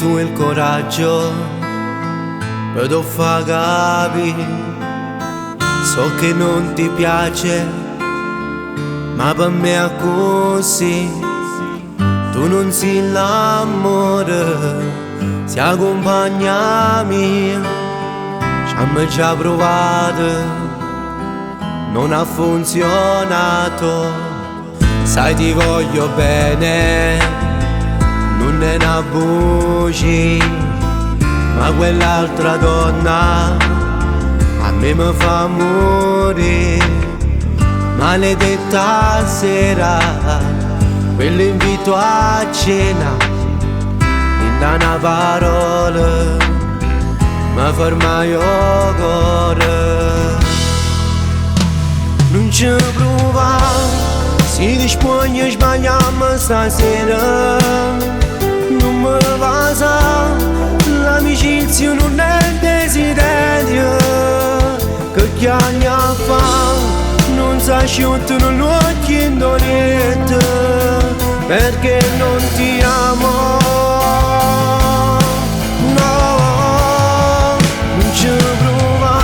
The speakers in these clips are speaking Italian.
tu il coraggio per non far capire. So che non ti piace, ma per me è così. Tu non sei l'amore, sei accompagnami. Ci abbiamo già provato, non ha funzionato. Sai ti voglio bene, non è una voce, ma quell'altra donna a me mi fa morire. Maledetta sera, quell'invito a cena, in una parola mi ferma il cuore. Non ci prova, si dispone a sbagliarmi stasera. Non mi basa, l'amicizia non è desiderio. Che chiami a fa, non si asciuttano gli occhi in donetta, perché non ti amo. No, non ci prova,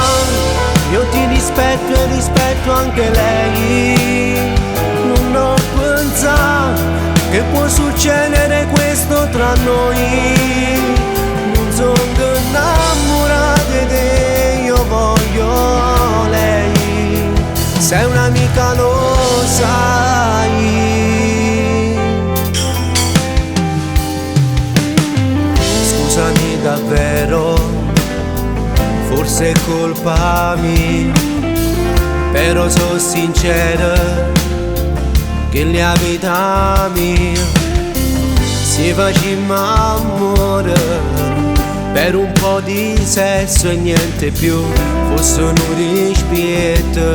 io ti rispetto e rispetto anche lei. Non ho pensato che può succedere questo tra noi. Non sono innamorato di te, io voglio lei. Sei un'amica, lo sai. Scusami davvero, forse è colpa mia, però sono sincero che la vita mia si faceva amore per un po' di sesso e niente più. Fosse un rispetto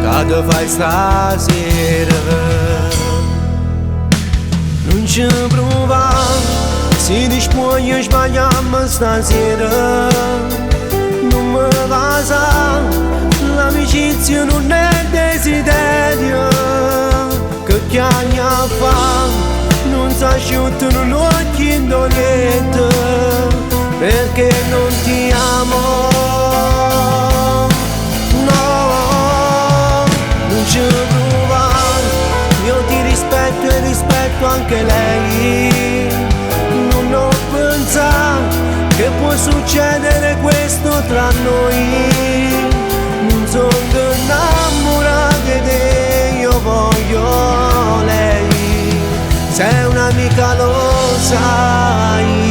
che ti fai stasera. Non ci prova, si dispone a sbagliarmi stasera. Non mi basa, l'amicizia non è desiderio. Che chiami a fa, non si asciuttano gli occhi in donetta, perché non ti amo. Non ci prova, io ti rispetto e rispetto anche lei. Non ho pensato che può succedere questo tra noi. Non sono innamorato di te, io voglio lei. Sei un'amica, lo sai.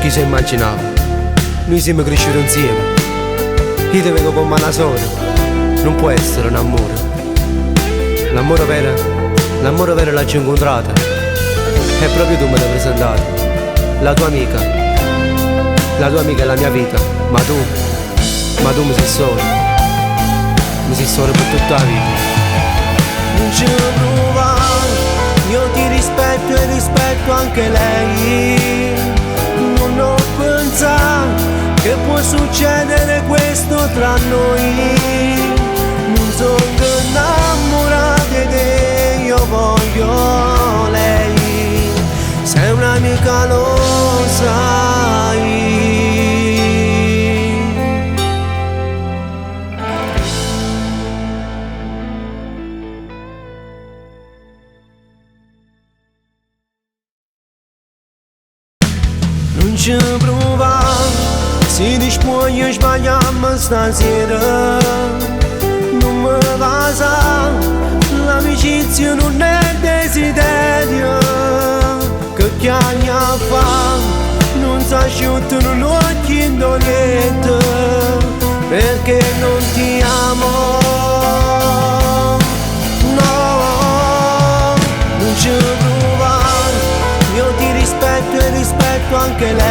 Chi si immaginava? Noi siamo cresciuti insieme. Io ti vengo con mano sola. Non può essere un amore. L'amore vero l'ho già incontrato. E proprio tu me l'hai presentato. La tua amica è la mia vita. Ma tu mi sei solo. Mi sei solo per tutta la vita. Non ci prova, io ti rispetto e rispetto anche lei. Non ho pensato che può succedere questo tra noi. Non sono innamorato di te, io voglio lei. Sei un'amica, lo sai. Non ci prova, si dispone a sbagliarmi stasera. Non mi basa, l'amicizia non è desiderio. Che chiami a fa, non si asciuttano gli occhi in donetta, perché non ti amo. No, non ci prova, io ti rispetto e rispetto anche lei.